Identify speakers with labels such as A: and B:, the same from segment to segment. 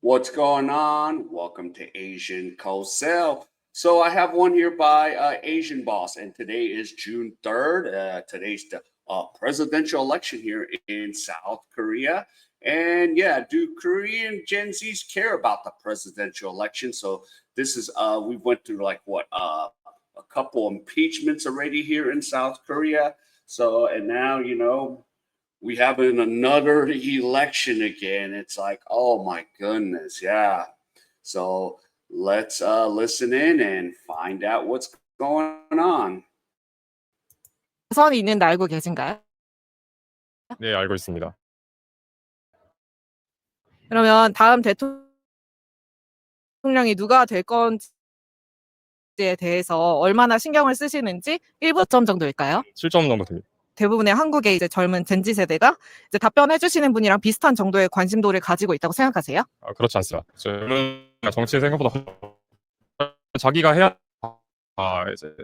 A: What's going on? Welcome to Asian Co-Sell. So I have one here by Asian Boss, and today is June 3rd. Today's the presidential election here in South Korea. And yeah, do Korean Gen Zs care about the presidential election? So this is we went through like what a couple impeachments already here in South Korea. So and now we have another election again. It's like, oh my goodness, yeah. So let's listen in and find out what's going on.
B: 선이 있는데 알고 계신가요?
C: 네, 알고 있습니다.
B: 그러면 다음 대통령이 누가 될 건지에 대해서 얼마나 신경을 쓰시는지 1분 몇 점 정도일까요?
C: 7점 정도 됩니다.
B: 대부분의 한국의 이제 젊은 젠지 세대가 이제 답변해 주시는 분이랑 비슷한 정도의 관심도를 가지고 있다고 생각하세요?
C: 그렇지 않습니다. 젊은 정치 생각보다 자기가 해야 이제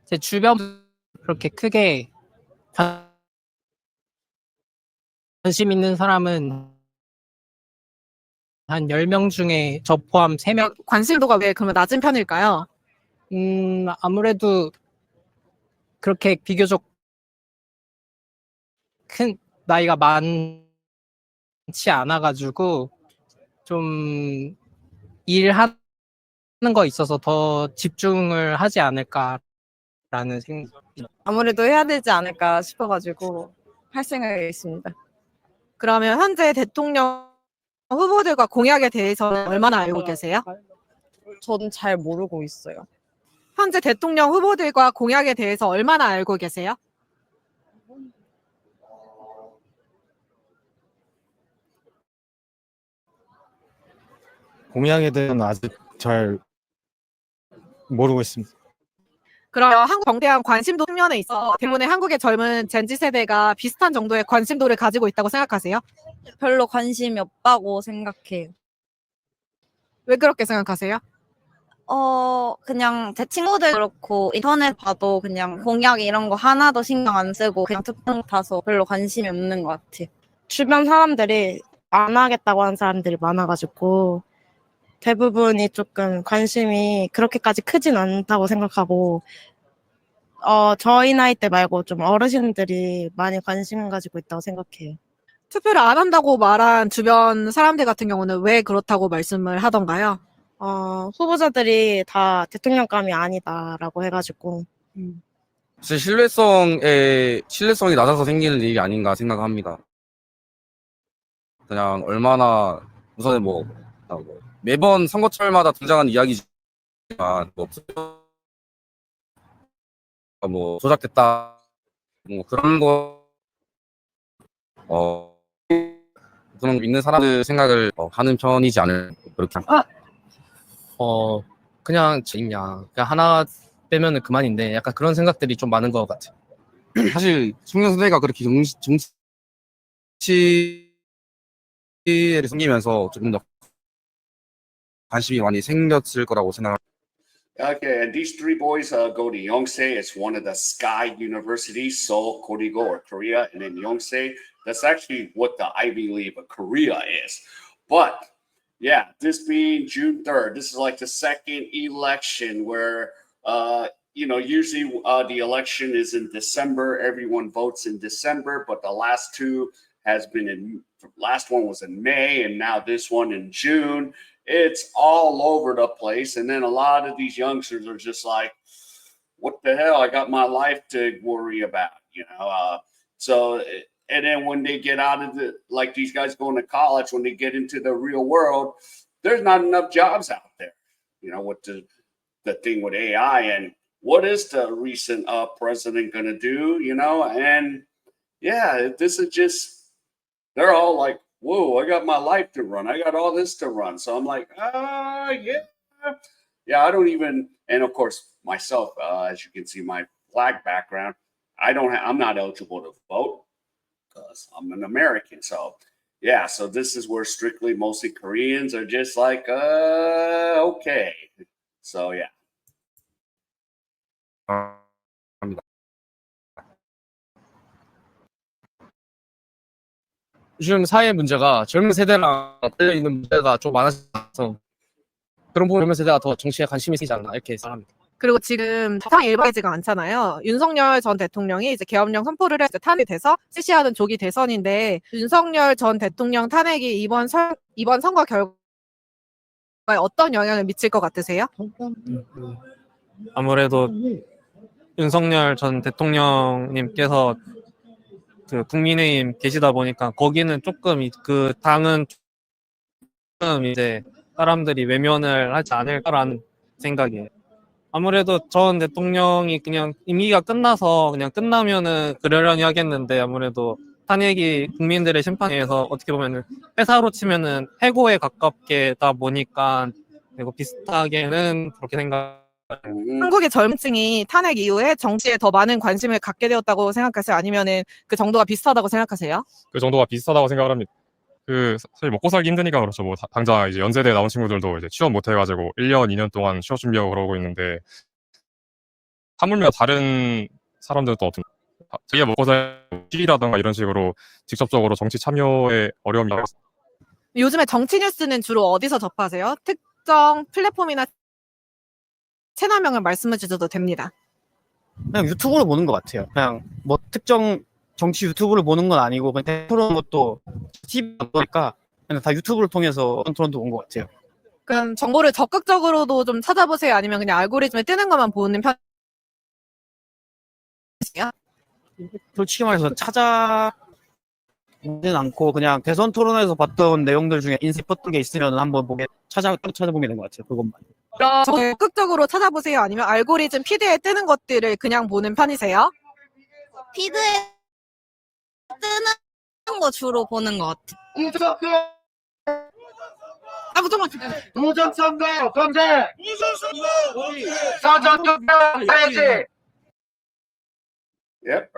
D: 제 주변 그렇게 크게 관심 있는 사람은 한 10명 중에 저 포함 3명.
B: 관심도가 왜 그러면 낮은 편일까요?
D: 아무래도 그렇게 비교적 큰 나이가 많지 않아가지고 좀 일하는 거 있어서 더 집중을 하지 않을까라는 생각.
E: 아무래도 해야 되지 않을까 싶어가지고 할 생각이 있습니다.
B: 그러면 현재 대통령 후보들과 공약에 대해서는 얼마나 알고 계세요?
E: 저는 잘 모르고 있어요.
B: 현재 대통령 후보들과 공약에 대해서 얼마나 알고 계세요?
F: 공약에 대해서는 아직 잘 모르고 있습니다.
B: 그러면 한국 정대한 관심도 측면에 있어 때문에 한국의 젊은 젠지 세대가 비슷한 정도의 관심도를 가지고 있다고 생각하세요?
E: 별로 관심이 없다고 생각해요.
B: 왜 그렇게 생각하세요?
E: 그냥 제 친구들 그렇고 인터넷 봐도 그냥 공약 이런 거 하나도 신경 안 쓰고 그냥 투표 타서 별로 관심이 없는 것 같아요.
G: 주변 사람들이 안 하겠다고 하는 사람들이 많아가지고 대부분이 조금 관심이 그렇게까지 크진 않다고 생각하고 저희 나이 때 말고 좀 어르신들이 많이 관심 가지고 있다고 생각해요.
B: 투표를 안 한다고 말한 주변 사람들 같은 경우는 왜 그렇다고 말씀을 하던가요?
G: 후보자들이 다 대통령감이 아니다라고 해가지고
H: 사실 신뢰성이 낮아서 생기는 일이 아닌가 생각합니다. 그냥 얼마나 우선 매번 선거철마다 등장하는 이야기지만 조작됐다 그런 거 그런 거 믿는 사람들 생각을 하는 편이지 않을 그렇게.
D: 그냥 재밌냐. 그냥 하나 빼면은 그만인데 약간 그런 생각들이 좀 많은 것 같아요.
H: 사실 청년 세대가 그렇게 정치에 생기면서 조금 더 관심이 많이 생겼을 거라고 생각합니다.
A: Okay, and these three boys go to Yonsei. It's one of the Sky Universities, Seoul, Korea, or Korea, and then Yonsei. That's actually what the Ivy League of Korea is. But yeah, this being June 3rd, this is like the second election where, usually the election is in December. Everyone votes in December, but the last two last one was in May, and now this one in June. It's all over the place. And then a lot of these youngsters are just like, what the hell? I got my life to worry about, and then when they get out of like these guys going to college, when they get into the real world, there's not enough jobs out there, with the thing with AI. And what is the recent president going to do, and yeah, this is just, they're all like, whoa, I got my life to run. I got all this to run. So I'm like, yeah. Yeah, I don't even, and of course, myself, as you can see, my flag background, I'm not eligible to vote because I'm an American. So, yeah, so this is where strictly mostly Koreans are just like, okay. So, yeah.
D: 요즘 사회 문제가 젊은 세대랑 떨려 있는 문제가 좀 많아서 그런 부분 젊은 세대가 더 정치에 관심이 있지 않나 이렇게 생각합니다.
B: 그리고 지금 세상이 일반화되지가 않잖아요. 윤석열 전 대통령이 이제 계엄령 선포를 해서 탄핵이 돼서 실시하는 조기 대선인데 윤석열 전 대통령 탄핵이 이번 선거 결과에 어떤 영향을 미칠 것 같으세요?
I: 아무래도 윤석열 전 대통령님께서 그 국민의힘 계시다 보니까 거기는 조금 그 당은 조금 이제 사람들이 외면을 하지 않을까라는 생각이에요. 아무래도 전 대통령이 그냥 임기가 끝나서 그냥 끝나면은 그러려니 하겠는데 아무래도 탄핵이 국민들의 심판에 의해서 어떻게 보면은 회사로 치면은 해고에 가깝게다 보니까 그리고 비슷하게는 그렇게 생각.
B: 한국의 젊은층이 탄핵 이후에 정치에 더 많은 관심을 갖게 되었다고 생각하세요? 아니면은 그 정도가 비슷하다고 생각하세요?
C: 그 정도가 비슷하다고 생각을 합니다. 그 사실 먹고 살기 힘드니까 그렇죠. 뭐 당장 이제 연세대 나온 친구들도 이제 취업 못 해가지고 1년, 2년 동안 취업 준비하고 그러고 있는데 하물며 다른 사람들도 없습니다. 자기가 먹고 살기라든가 이런 식으로 직접적으로 정치 참여에 어려움이 있습니다.
B: 요즘에 정치 뉴스는 주로 어디서 접하세요? 특정 플랫폼이나 채널명을 말씀해 주셔도 됩니다.
F: 그냥 유튜브로 보는 것 같아요. 그냥 뭐 특정 정치 유튜브를 보는 건 아니고 그냥 토론 것도 TV 안 보니까 그냥 다 유튜브를 통해서 토론도 본 것 같아요.
B: 그럼 정보를 적극적으로도 좀 찾아보세요? 아니면 그냥 알고리즘에 뜨는 것만 보는 편이세요?
F: 솔직히 말해서 찾아보진 않고 그냥 대선 토론에서 봤던 내용들 중에 인생 뻗던 게 있으면 한번 찾아보게 된 것 같아요. 그것만.
B: 그럼 적극적으로 찾아보세요? 아니면 알고리즘 피드에 뜨는 것들을 그냥 보는 편이세요?
E: 피드에 뜨는 거 주로 보는 것 같아.
A: 무전선거 검색! 사전투표 해지! Yep,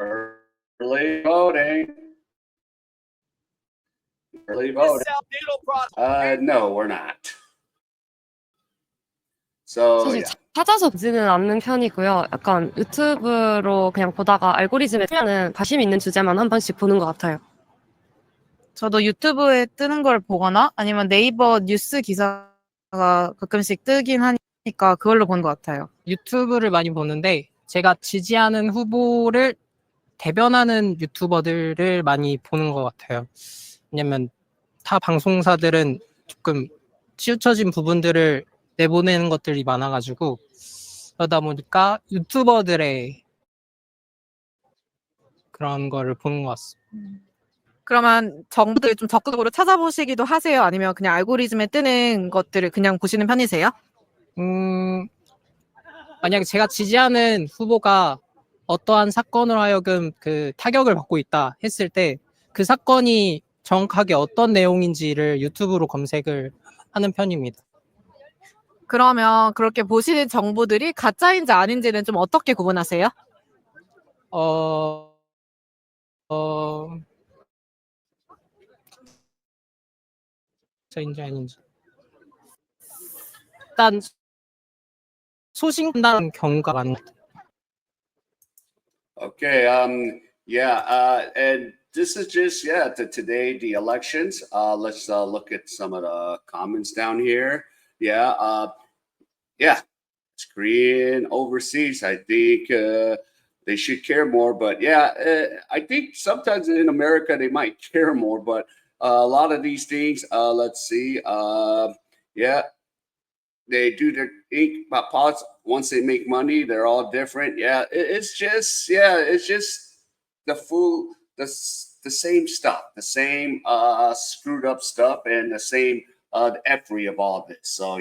A: early voting. Early voting. No, we're not. So,
J: 사실
A: yeah.
J: 찾아서 보지는 않는 편이고요. 약간 유튜브로 그냥 보다가 알고리즘에 뜨면은 관심 있는 주제만 한 번씩 보는 것 같아요.
E: 저도 유튜브에 뜨는 걸 보거나 아니면 네이버 뉴스 기사가 가끔씩 뜨긴 하니까 그걸로 보는 것 같아요.
K: 유튜브를 많이 보는데 제가 지지하는 후보를 대변하는 유튜버들을 많이 보는 것 같아요. 왜냐면 타 방송사들은 조금 치우쳐진 부분들을 내보내는 것들이 많아가지고 그러다 보니까 유튜버들의 그런 거를 보는 것 같습니다.
B: 그러면 정보들 좀 적극적으로 찾아보시기도 하세요? 아니면 그냥 알고리즘에 뜨는 것들을 그냥 보시는 편이세요?
K: 만약에 제가 지지하는 후보가 어떠한 사건으로 하여금 그 타격을 받고 있다 했을 때 그 사건이 정확하게 어떤 내용인지를 유튜브로 검색을 하는 편입니다.
B: 그러면 그렇게 보시는 정보들이 가짜인지 아닌지는 좀 어떻게 구분하세요?
K: 가짜인지 아닌지. 일단 소신난 경우가 많은 것 같아요.
A: Okay, and this is just, today, the elections. Let's look at some of the comments down here. It's Korean overseas. I think they should care more, but I think sometimes in America they might care more, but a lot of these things, let's see, they do their think about politics. Once they make money, they're all different. It's just the same stuff, the same screwed up stuff, and the same effery of all this. So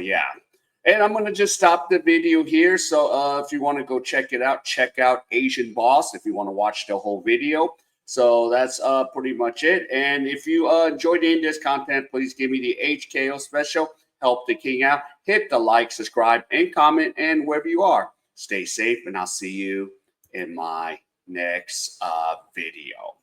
A: and I'm gonna just stop the video here. So if you want to go check it out, check out Asian Boss if you want to watch the whole video. So that's pretty much it. And if you enjoyed this content, please give me the HKO special. Help the king out. Hit the like, subscribe, and comment. And wherever you are, stay safe. And I'll see you in my next video.